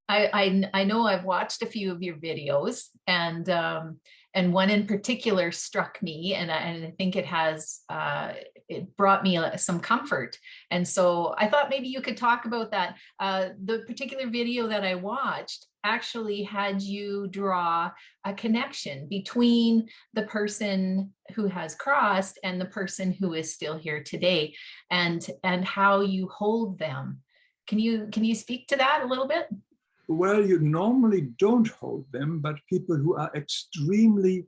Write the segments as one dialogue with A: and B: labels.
A: I know I've watched a few of your videos, and one in particular struck me, and I think it brought me some comfort. And so I thought maybe you could talk about that. The particular video that I watched actually had you draw a connection between the person who has crossed and the person who is still here today, and how you hold them. Can you speak to that a little bit?
B: Well, you normally don't hold them, but people who are extremely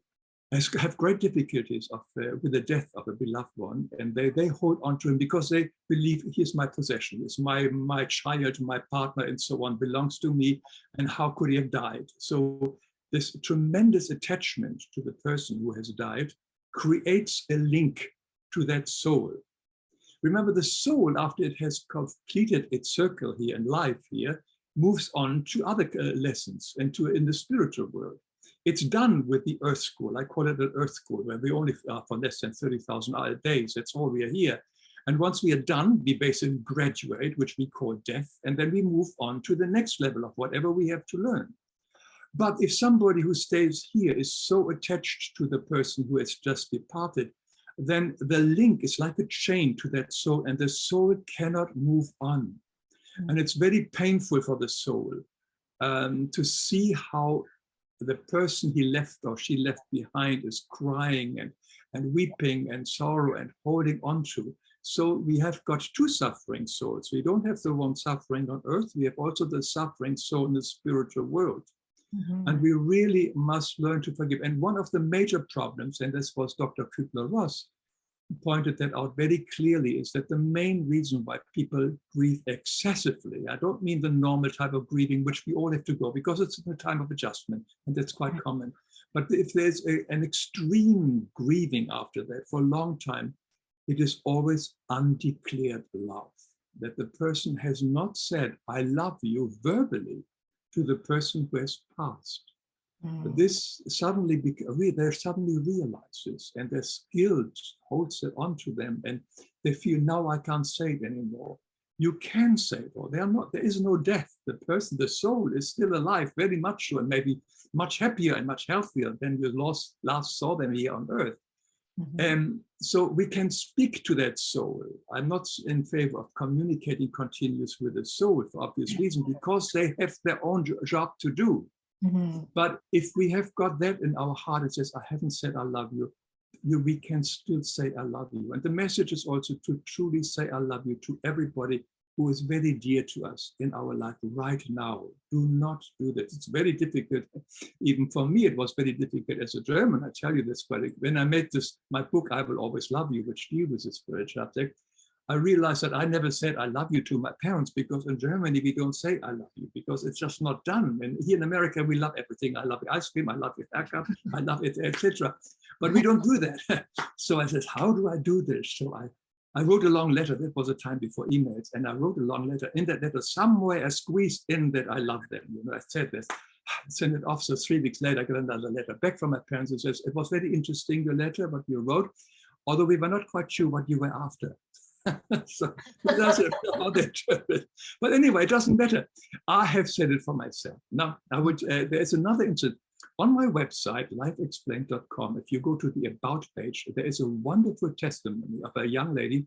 B: have great difficulties with the death of a beloved one, and they hold on to him because they believe he's my possession, is my child, my partner, and so on, belongs to me, and how could he have died? So this tremendous attachment to the person who has died creates a link to that soul. Remember, the soul, after it has completed its circle here in life here, moves on to other lessons and in the spiritual world. It's done with the earth school. I call it an earth school, where we only are for less than 30,000 days. That's all we are here. And once we are done, we basically graduate, which we call death, and then we move on to the next level of whatever we have to learn. But if somebody who stays here is so attached to the person who has just departed, then the link is like a chain to that soul, and the soul cannot move on. And it's very painful for the soul to see how the person he left or she left behind is crying and weeping and sorrow and holding on to. So we have got two suffering souls. We don't have the one suffering on earth. We have also the suffering soul in the spiritual world. Mm-hmm. And we really must learn to forgive. And one of the major problems, and this was Dr. Kübler-Ross, pointed that out very clearly, is that the main reason why people grieve excessively, I don't mean the normal type of grieving, which we all have to go, because it's a time of adjustment, and that's quite common. But if there's an extreme grieving after that for a long time, it is always undeclared love, that the person has not said, I love you verbally to the person who has passed. But this suddenly, they suddenly realize this, and their guilt holds it onto them, and they feel, now I can't say it anymore. You can say it, or there is no death. The person, the soul is still alive, very much so, and maybe much happier and much healthier than you last saw them here on earth. Mm-hmm. So we can speak to that soul. I'm not in favor of communicating continuously with the soul for obvious reasons, because they have their own job to do. Mm-hmm. But if we have got that in our heart, it says, I haven't said I love you, we can still say I love you. And the message is also to truly say I love you to everybody who is very dear to us in our life right now. Do not do this. It's very difficult. Even for me, it was very difficult as a German. I tell you this, but when I made my book, I Will Always Love You, which deals with the spiritual subject, I realized that I never said I love you to my parents, because in Germany we don't say I love you, because it's just not done. And here in America we love everything. I love your ice cream, I love your haircut, I love it, etc. But we don't do that. So I said, how do I do this? So I wrote a long letter. That was a time before emails, and I wrote a long letter. In that letter, somewhere I squeezed in that I love them. I said this, sent it off. So 3 weeks later, I got another letter back from my parents and says, it was very interesting, your letter, what you wrote, although we were not quite sure what you were after. So that's how they interpret. But anyway, it doesn't matter. I have said it for myself. Now, there's another incident. On my website, lifeexplained.com, if you go to the About page, there is a wonderful testimony of a young lady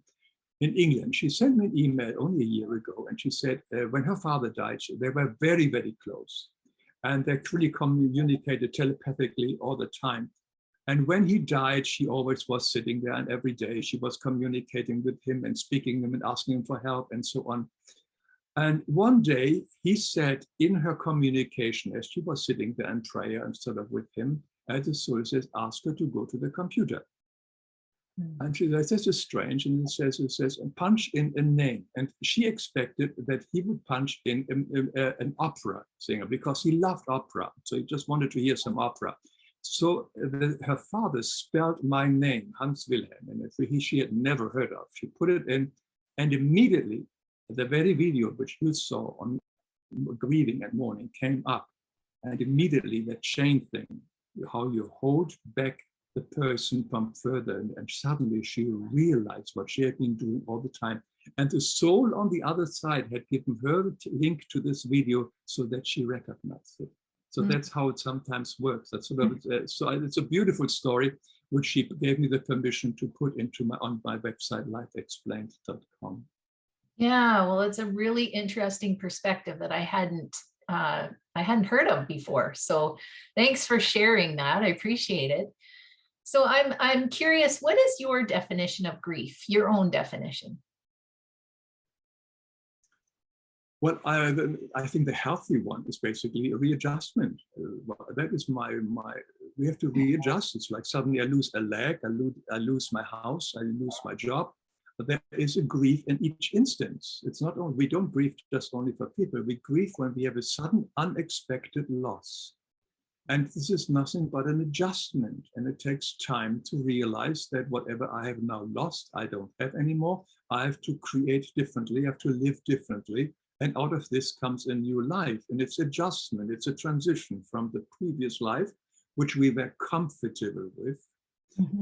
B: in England. She sent me an email only a year ago, and she said when her father died, they were very, very close. And they really communicated telepathically all the time. And when he died, she always was sitting there, and every day she was communicating with him and speaking to him and asking him for help and so on. And one day he said in her communication, as she was sitting there in prayer instead of with him, the soul says, ask her to go to the computer. And she says, this is strange. And it says, punch in a name. And she expected that he would punch in an opera singer, because he loved opera. So he just wanted to hear some opera. So her father spelled my name, Hans Wilhelm, and she had never heard of. She put it in, and immediately the very video which you saw on grieving and mourning came up. And immediately that chain thing, how you hold back the person from further, and suddenly she realized what she had been doing all the time. And the soul on the other side had given her the link to this video so that she recognized it. So that's how it sometimes works. That's sort of, so it's a beautiful story, which she gave me the permission to put into on my website, lifeexplained.com.
A: Yeah, well, it's a really interesting perspective that I hadn't heard of before. So thanks for sharing that. I appreciate it. So I'm curious, what is your definition of grief? Your own definition?
B: Well, I think the healthy one is basically a readjustment. That is we have to readjust. It's like suddenly I lose a leg, I lose my house, I lose my job. But there is a grief in each instance. It's not only, we don't grieve just only for people, we grieve when we have a sudden unexpected loss. And this is nothing but an adjustment. And it takes time to realize that whatever I have now lost, I don't have anymore. I have to create differently, I have to live differently. And out of this comes a new life. And it's adjustment, it's a transition from the previous life, which we were comfortable with.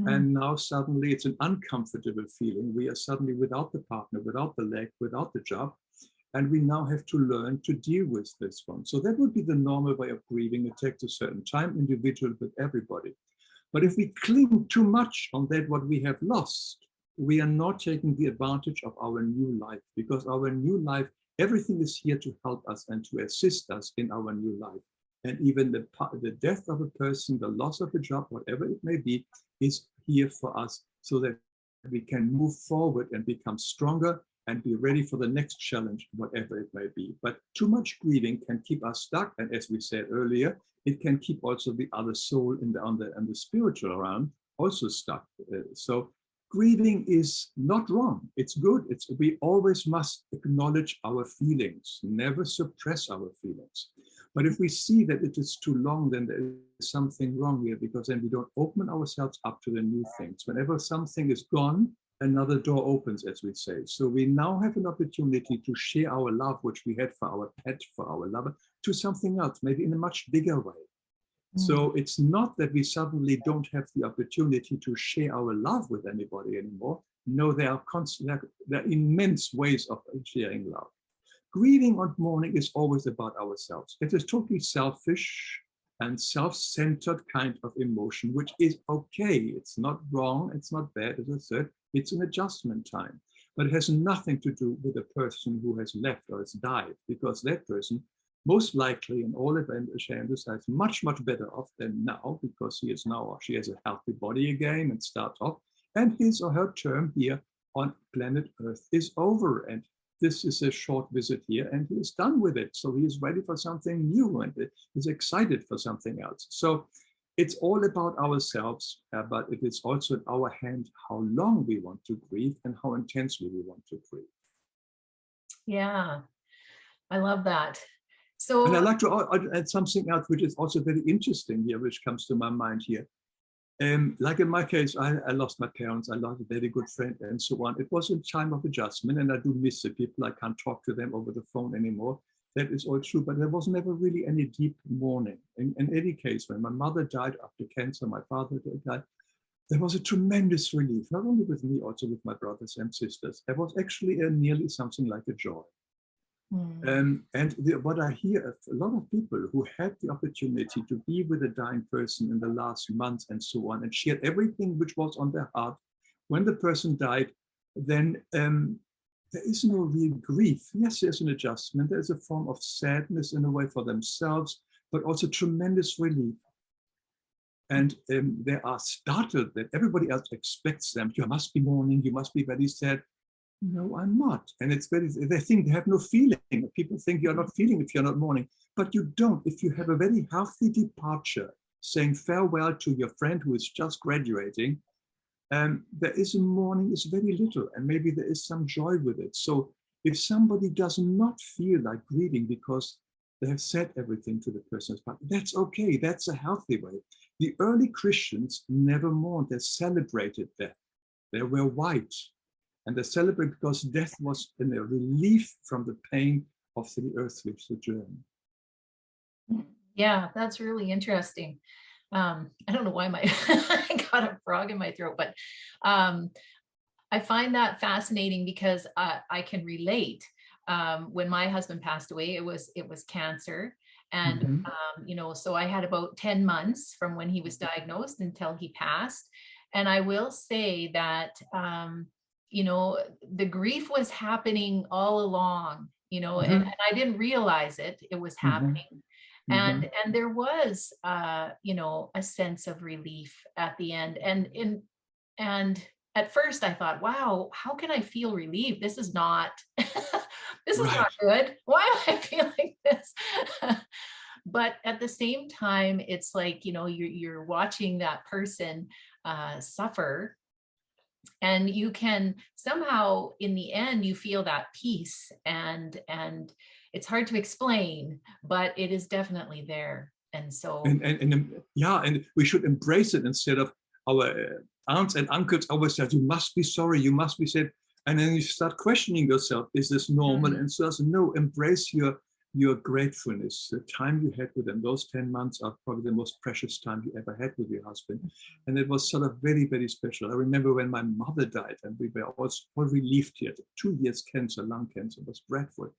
B: And now suddenly it's an uncomfortable feeling. We are suddenly without the partner, without the leg, without the job. And we now have to learn to deal with this one. So that would be the normal way of grieving. It takes a certain time, individual with everybody. But if we cling too much on that, what we have lost, we are not taking the advantage of our new life, because our new life, everything is here to help us and to assist us in our new life. And even the death of a person, the loss of a job, whatever it may be, is here for us so that we can move forward and become stronger and be ready for the next challenge, whatever it may be. But too much grieving can keep us stuck. And as we said earlier, it can keep also the other soul on the spiritual realm also stuck. So grieving is not wrong. It's good. We always must acknowledge our feelings, never suppress our feelings. But if we see that it is too long, then there is something wrong here, because then we don't open ourselves up to the new things. Whenever something is gone, another door opens, as we say. So we now have an opportunity to share our love, which we had for our pet, for our lover, to something else, maybe in a much bigger way. So it's not that we suddenly don't have the opportunity to share our love with anybody anymore. No, there are immense ways of sharing love. Grieving and mourning is always about ourselves. It is totally selfish and self-centered kind of emotion, which is okay. It's not wrong, it's not bad, as I said, it's an adjustment time. But it has nothing to do with the person who has left or has died, because that person, most likely in all events, is much, much better off than now, because he is now, or she has a healthy body again and starts off, and his or her term here on planet Earth is over. And this is a short visit here, and he is done with it. So he is ready for something new and is excited for something else. So it's all about ourselves, but it is also in our hand how long we want to grieve and how intensely we want to grieve.
A: Yeah, I love that.
B: And I'd like to add something else, which is also very interesting here, which comes to my mind here. Like in my case, I lost my parents, I lost a very good friend and so on. It was a time of adjustment, and I do miss the people. I can't talk to them over the phone anymore. That is all true, but there was never really any deep mourning. In any case, when my mother died after cancer, my father died, there was a tremendous relief, not only with me, also with my brothers and sisters. There was actually nearly something like a joy. What I hear, a lot of people who had the opportunity to be with a dying person in the last months and so on, and shared everything which was on their heart. When the person died, then there is no real grief. Yes, there's an adjustment. There's a form of sadness in a way for themselves, but also tremendous relief. And they are startled that everybody else expects them. You must be mourning, you must be very sad. No, I'm not. And it's they think they have no feeling. People think you're not feeling if you're not mourning, but you don't. If you have a very healthy departure, saying farewell to your friend who is just graduating, there is a mourning, is very little, and maybe there is some joy with it. So if somebody does not feel like grieving because they have said everything to the person's part, that's okay. That's a healthy way. The early Christians never mourned. They celebrated death. They were white. And they celebrate because death was a relief from the pain of the earthly sojourn.
A: Yeah, that's really interesting. I don't know why I got a frog in my throat, but I find that fascinating because I can relate. When my husband passed away, it was cancer. And,
B: Mhm.
A: so I had about 10 months from when he was diagnosed until he passed. And I will say that, the grief was happening all along, and
B: Mhm.
A: I didn't realize it was
B: Mhm.
A: happening.
B: Mhm.
A: And there was, a sense of relief at the end. And at first I thought, wow, how can I feel relieved? This is not, this is not
B: Right.
A: good. Why am I feeling this? But at the same time, it's like, you're watching that person suffer, and you can somehow, in the end, you feel that peace, and it's hard to explain, but it is definitely there. And so,
B: Yeah, and we should embrace it instead of our aunts and uncles always said, you must be sorry, you must be sad. And then you start questioning yourself, is this normal?
A: mm,
B: And so no, embrace your gratefulness, the time you had with them. Those 10 months are probably the most precious time you ever had with your husband. And it was sort of very, very special. I remember when my mother died and we were all relieved here. 2 years cancer, lung cancer, was dreadful.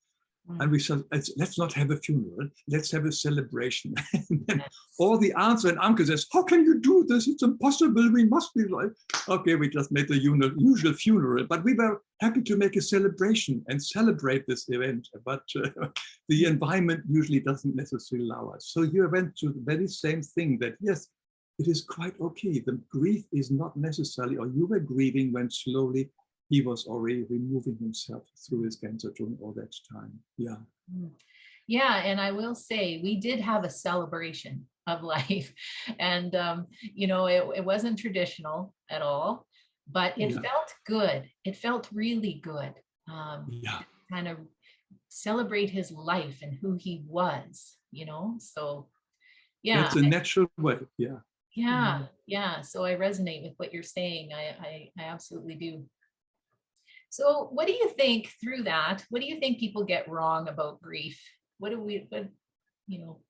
B: And
A: mm,
B: we said, let's not have a funeral, let's have a celebration. And then
A: yes,
B: all the aunts and uncles says, how can you do this? It's impossible. We must be like, okay, we just made the usual funeral, but we were happy to make a celebration and celebrate this event. But the environment usually doesn't necessarily allow us. So you went to the very same thing that, yes, it is quite okay. The grief is not necessarily, or you were grieving when slowly he was already removing himself through his cancer during all that time. Yeah.
A: mm. Yeah, and I will say we did have a celebration of life, and it wasn't traditional at all, but it
B: Yeah.
A: felt good. It felt really good,
B: Yeah.
A: to kind of celebrate his life and who he was. So yeah,
B: That's a natural way. Yeah.
A: yeah, yeah. So I resonate with what you're saying. I absolutely do. So what do you think through that? What do you think people get wrong about grief? What, you know,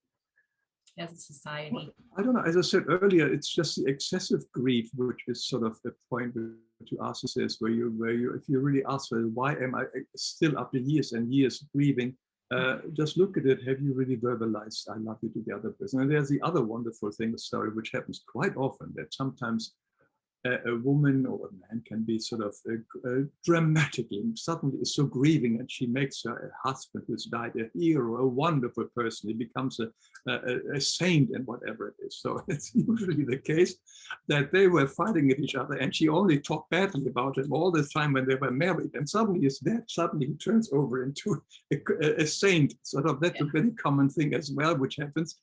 A: as a
B: Well,
A: society?
B: I don't know. As I said earlier, it's just the excessive grief, which is sort of the point where to ask this, where you, if you really ask for why am I still after years and years grieving, just look at it. Have you really verbalized I love you to the other person? And there's the other wonderful thing, sorry, which happens quite often, that sometimes a woman or a man can be sort of dramatically, suddenly is so grieving, and she makes her husband who's died a hero, a wonderful person. He becomes a saint and whatever it is. So it's usually the case that they were fighting at each other, and she only talked badly about him all the time when they were married. And suddenly he's dead. Suddenly he turns over into a saint. Sort of, that's
A: Yeah.
B: a very common thing as well, which happens.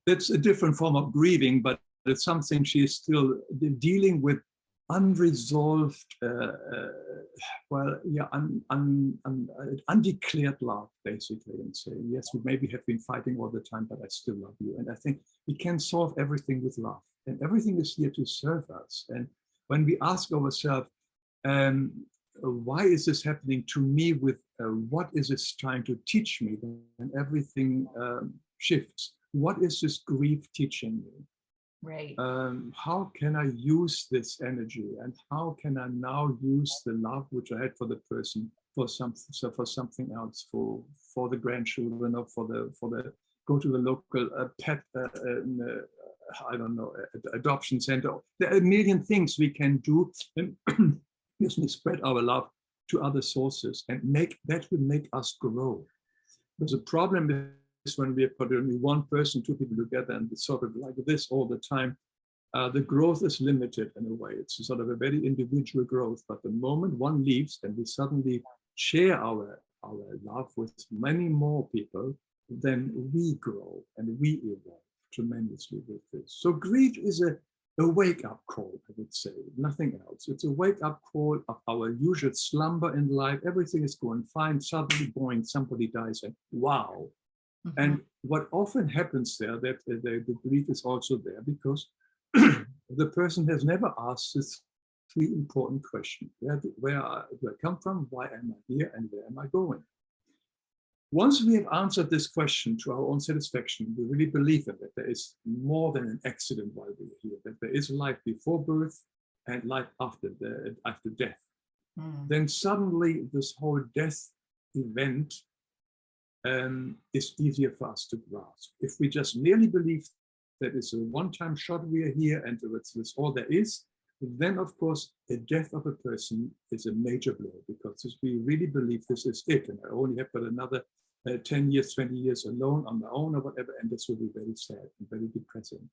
B: That's a different form of grieving, but it's something she's still dealing with unresolved, undeclared love, basically, and saying, yes, we maybe have been fighting all the time, but I still love you. And I think we can solve everything with love, and everything is here to serve us. And when we ask ourselves, um, why is this happening to me, with what is this trying to teach me, then everything shifts. What is this grief teaching me?
A: Right.
B: How can I use this energy, and how can I now use the love which I had for the person for something else, for the grandchildren, or for the go to the local pet I don't know, adoption center. There are a million things we can do, and excuse me, spread our love to other sources, and that will make us grow. Because the problem is when we put only one person, two people together, and it's sort of like this all the time, the growth is limited in a way. It's sort of a very individual growth. But the moment one leaves, and we suddenly share our love with many more people, then we grow and we evolve tremendously with this. So grief is a wake-up call, I would say, nothing else. It's a wake-up call of our usual slumber in life. Everything is going fine. Suddenly, boing, somebody dies, and wow.
A: Mhm.
B: And what often happens there, that the grief is also there because the person has never asked this three important questions. Where do I come from? Why am I here? And where am I going? Once we have answered this question to our own satisfaction, we really believe in that there is more than an accident while we're here, that there is life before birth and life after death. then suddenly this whole death event is easier for us to grasp. If we just merely believe that it's a one-time shot, we are here and that's all there is, then of course the death of a person is a major blow, because if we really believe this is it, and I only have got another 10 years, 20 years alone on my own or whatever, and this will be very sad and very depressing.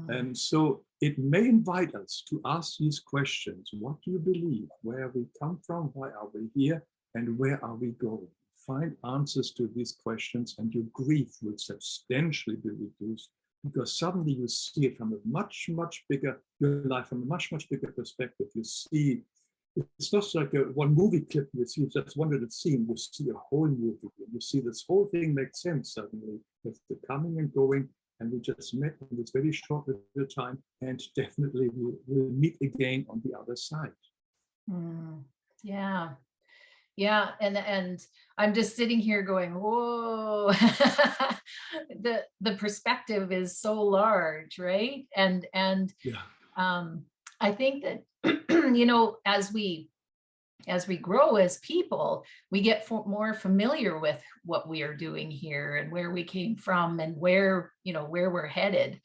B: And so it may invite us to ask these questions. What do you believe? Where have we come from? Why are we here? And where are we going? Find answers to these questions, and your grief will substantially be reduced, because suddenly you see it from a much, much bigger, your life from a much, much bigger perspective. You see, it's not like one movie clip, you see just one little scene, you see a whole movie. You see this whole thing makes sense suddenly, with the coming and going, and we just met in this very short little time, and definitely we'll meet again on the other side.
A: Yeah. Yeah, and I'm just sitting here going, whoa, the perspective is so large, right? And
B: yeah.
A: I think that you know, as we grow as people, we get more familiar with what we are doing here and where we came from and where, you know, where we're headed,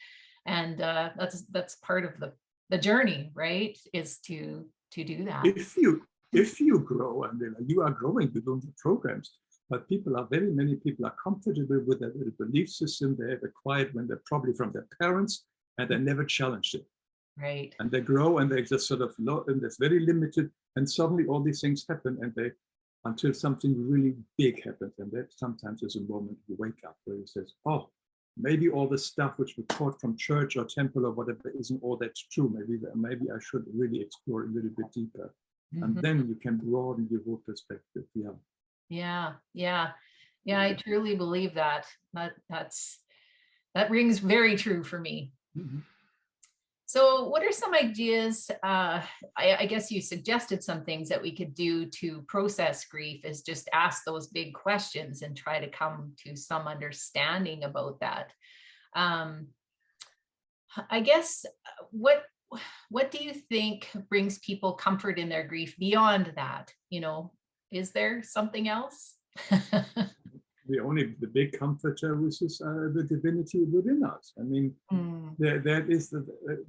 A: and that's part of the journey, right? Is to do that.
B: If you grow, and you are growing with the programs, but many people are comfortable with their little belief system they have acquired when they're probably from their parents, and they never challenged it.
A: Right.
B: And they grow and they just sort of and it's very limited, and suddenly all these things happen, and until something really big happens, and that sometimes is a moment you wake up where you says, oh, maybe all the stuff which we taught from church or temple or whatever isn't all that true. Maybe I should really explore a little bit deeper. And then you can broaden your whole perspective.
A: Yeah. I truly believe that. That rings very true for me. So what are some ideas? I guess you suggested some things that we could do to process grief, is just ask those big questions and try to come to some understanding about that. I guess what do you think brings people comfort in their grief beyond that? You know, is there something else?
B: The big comforter, which is the divinity within us. I mean, that is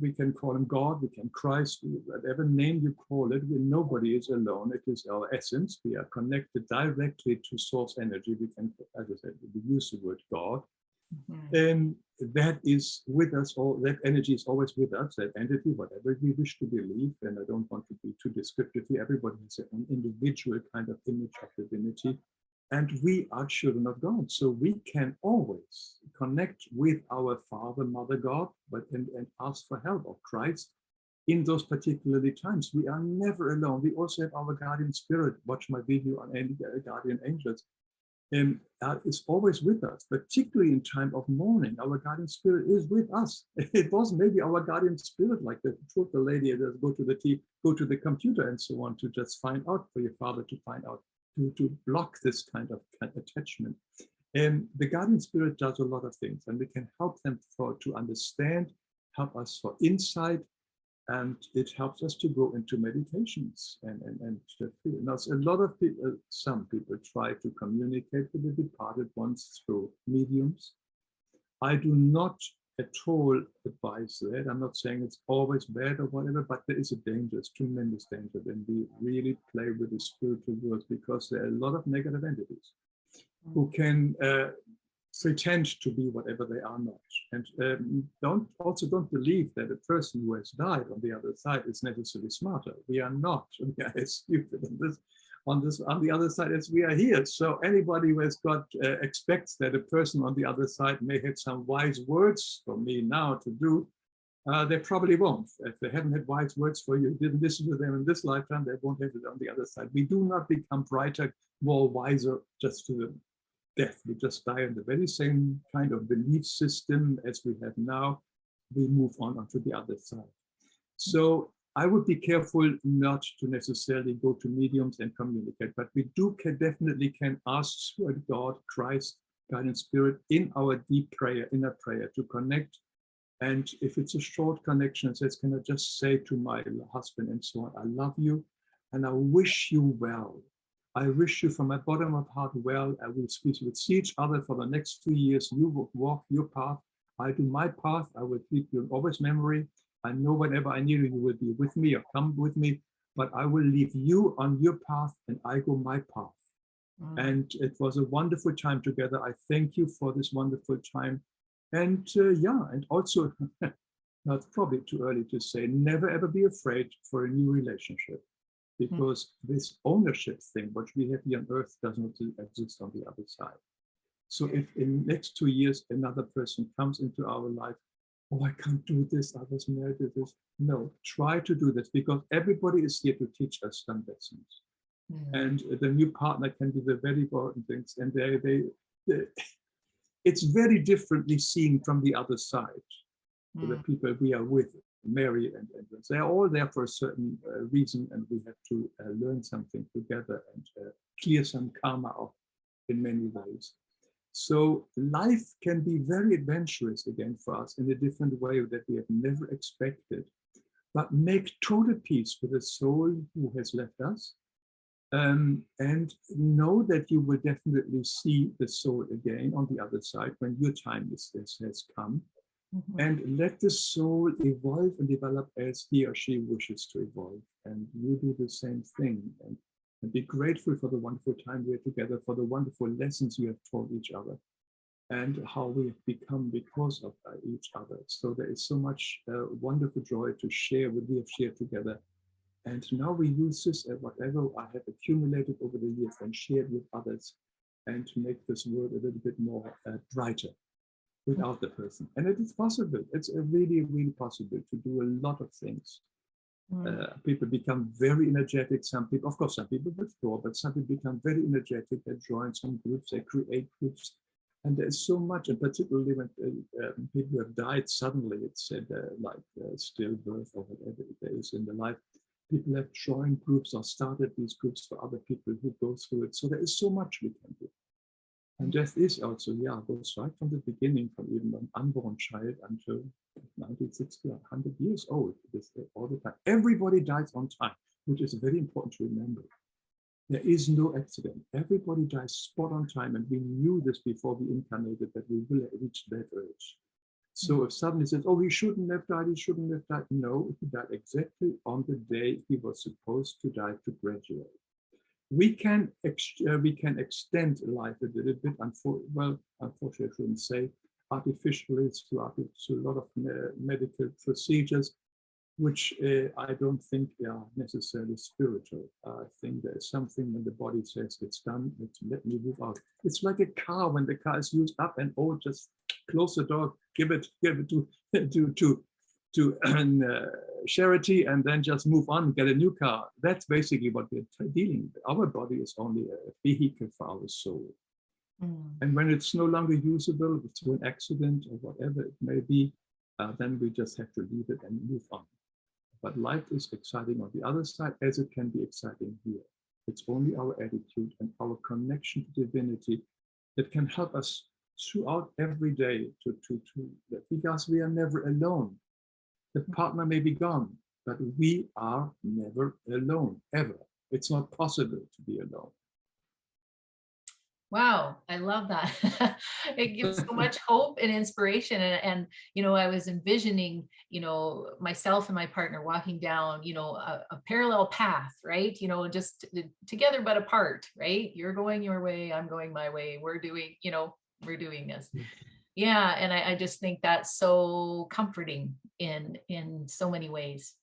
B: we can call him God, we can Christ, whatever name you call it. Nobody is alone. It is our essence. We are connected directly to source energy. We can, as I said, we use the word God. And that is with us, that energy is always with us, that entity, whatever we wish to believe. And I don't want to be too descriptive here. Everybody has an individual kind of image of divinity. And we are children of God. So we can always connect with our Father, Mother God, and ask for help of Christ in those particular times. We are never alone. We also have our guardian spirit. Watch my video on guardian angels. And that is always with us, particularly in time of mourning. Our guardian spirit is with us. It was maybe our guardian spirit, like the lady that go to the computer and so on, to just find out, for your father to find out, to block this kind of attachment. And the guardian spirit does a lot of things, and we can help them to understand, help us for insight, and it helps us to go into meditations and to feel. Now, a lot of people, some people try to communicate with the departed ones through mediums. I do not at all advise that. I'm not saying it's always bad or whatever, but there is a danger, it's tremendous danger when we really play with the spiritual world, because there are a lot of negative entities who can pretend to be whatever they are not. And don't believe that a person who has died on the other side is necessarily smarter. We are not. We are as stupid on the other side as we are here. So anybody who has got expects that a person on the other side may have some wise words for me now to do, they probably won't. If they haven't had wise words for you, didn't listen to them in this lifetime, they won't have it on the other side. We do not become brighter, more wiser just to the death. We just die in the very same kind of belief system as we have now. We move on onto the other side. So I would be careful not to necessarily go to mediums and communicate, but we definitely can ask God, Christ, guiding spirit in our deep prayer, inner prayer, to connect. And if it's a short connection, it says, can I just say to my husband and so on, I love you. and I wish you well. I wish you from my bottom of heart well. I will see each other for the next 2 years. You will walk your path. I do my path. I will keep you in always memory. I know whenever I need you, you will be with me or come with me, but I will leave you on your path and I go my path. And it was a wonderful time together. I thank you for this wonderful time. And yeah, and also, not probably too early to say, never ever be afraid for a new relationship, because this ownership thing, what we have here on earth, does not exist on the other side. So if in the next 2 years, another person comes into our life, oh, I can't do this, I was married to this. No, try to do this, because everybody is here to teach us some lessons. And the new partner can do the very important things. And it's very differently seen from the other side. The people we are with, Mary and they're all there for a certain reason, and we have to learn something together and clear some karma off in many ways. So life can be very adventurous again for us in a different way that we have never expected, but make total peace with the soul who has left us. And know that you will definitely see the soul again on the other side when your time has come. And let the soul evolve and develop as he or she wishes to evolve. And you do the same thing. And be grateful for the wonderful time we're together, for the wonderful lessons you have taught each other, and how we have become because of each other. So there is so much wonderful joy to share what we have shared together. And now we use this whatever I have accumulated over the years and shared with others, and to make this world a little bit more brighter without the person. And it is possible. It's really, really possible to do a lot of things. People become very energetic. Some people, of course, some people withdraw, but some people become very energetic. They join some groups, they create groups. And there's so much, and particularly when people have died suddenly, it's said like stillbirth or whatever it is in the life. People have joined groups or started these groups for other people who go through it. So there is so much we can do. And death is also, yeah, goes right from the beginning, from even an unborn child until 90, 60, 100 years old. It is all the time. Everybody dies on time, which is very important to remember. There is no accident. Everybody dies spot on time. And we knew this before we incarnated, that we will reach that age. So if somebody says, oh, he shouldn't have died, he shouldn't have died. No, he died exactly on the day he was supposed to die to graduate. We can extend life a little bit, unfortunately, I shouldn't say, artificially through a lot of medical procedures, which I don't think are necessarily spiritual. I think there's something when the body says it's done, let me move out. It's like a car when the car is used up and just close the door, give it to charity, and then just move on, get a new car. That's basically what we're dealing with. Our body is only a vehicle for our soul. And when it's no longer usable through an accident or whatever it may be, then we just have to leave it and move on. But life is exciting on the other side, as it can be exciting here. It's only our attitude and our connection to divinity that can help us throughout every day because we are never alone. The partner may be gone, but we are never alone, ever. It's not possible to be alone.
A: Wow, I love that. It gives so much hope and inspiration. And you know, I was envisioning, you know, myself and my partner walking down, you know, a parallel path, right? You know, just together but apart, right? You're going your way, I'm going my way. We're doing, you know, we're doing this. Yeah, and I just think that's so comforting in so many ways.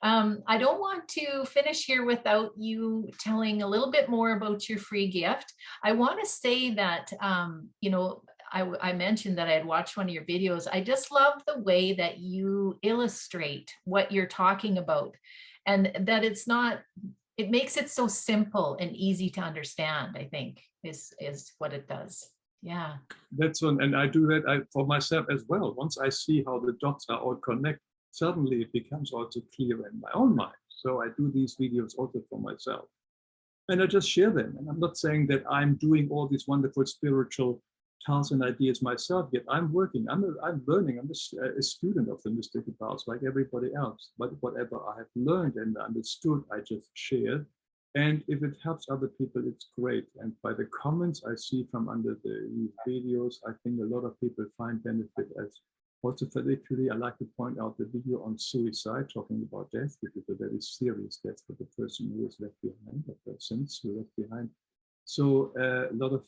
A: I don't want to finish here without you telling a little bit more about your free gift. I want to say that, you know, I mentioned that I had watched one of your videos. I just love the way that you illustrate what you're talking about, and that it makes it so simple and easy to understand, I think, is what it does. Yeah. That's
B: one, and I do that for myself as well. Once I see how the dots are all connected, suddenly it becomes also clear in my own mind. So I do these videos also for myself. And I just share them. And I'm not saying that I'm doing all these wonderful spiritual tasks and ideas myself, yet I'm working, I'm learning, I'm a student of the mystical powers like everybody else. But whatever I have learned and understood, I just share. And if it helps other people, it's great. And by the comments I see from under the videos, I think a lot of people find benefit as also particularly. I like to point out the video on suicide, talking about death, which is a very serious death for the person who is left behind, the persons who are left behind. So a lot of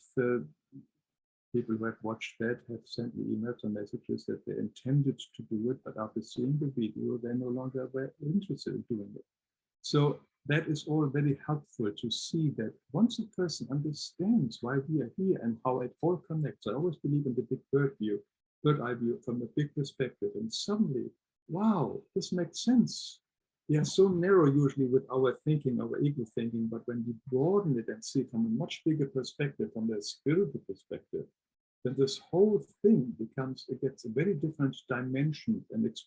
B: people who have watched that have sent me emails or messages that they intended to do it, but after seeing the video, they no longer were interested in doing it. So that is all very helpful to see that once a person understands why we are here and how it all connects. I always believe in the big bird eye view from a big perspective, and suddenly, wow, this makes sense. We are so narrow usually with our thinking, our ego thinking, but when we broaden it and see from a much bigger perspective, from the spiritual perspective, then this whole thing it gets a very different dimension and it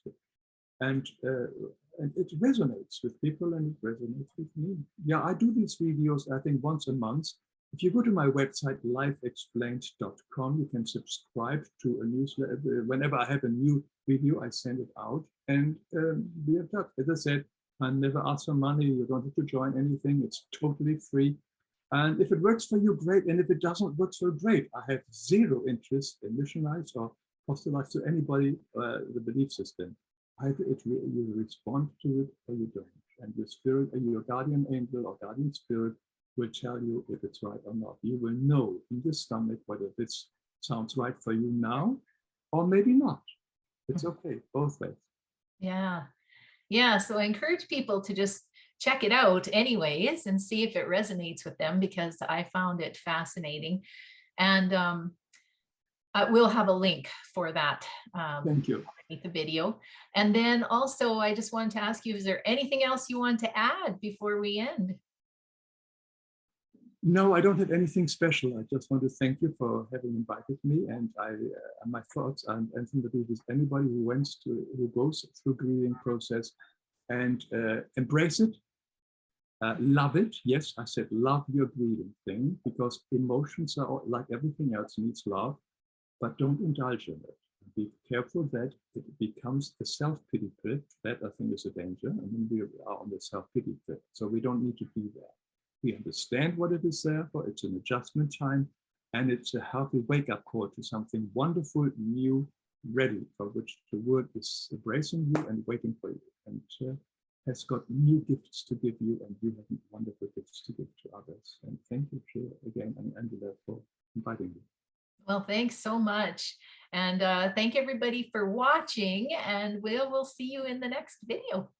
B: resonates with people and it resonates with me. Yeah, I do these videos, I think, once a month. If you go to my website, lifeexplained.com, you can subscribe to a newsletter. Whenever I have a new video, I send it out. And we are done. As I said, I never ask for money. You don't have to join anything. It's totally free. And if it works for you, great. And if it doesn't work so great, I have zero interest in missionize or proselytize to anybody, the belief system. Either you respond to it or you don't. And your spirit, your guardian angel or guardian spirit will tell you if it's right or not. You will know in your stomach whether this sounds right for you now or maybe not. It's okay, both ways.
A: Yeah. Yeah. So I encourage people to just check it out anyways and see if it resonates with them, because I found it fascinating. And we'll have a link for that.
B: Thank you.
A: The video. And then also, I just wanted to ask you, is there anything else you want to add before we end?
B: No, I don't have anything special. I just want to thank you for having invited me, and my thoughts and sympathy with anybody who goes through grieving process and embrace it, love it. Yes, I said love your grieving thing, because emotions are like everything else, needs love, but don't indulge in it. Be careful that it becomes a self-pity trip. That, I think, is a danger. And then we are on the self-pity trip. So we don't need to be there. We understand what it is there for. It's an adjustment time. And it's a healthy wake-up call to something wonderful, new, ready, for which the world is embracing you and waiting for you. And has got new gifts to give you, and you have wonderful gifts to give to others. And thank you, again, and Angela, for inviting me.
A: Well, thanks so much. And thank everybody for watching, and we'll see you in the next video.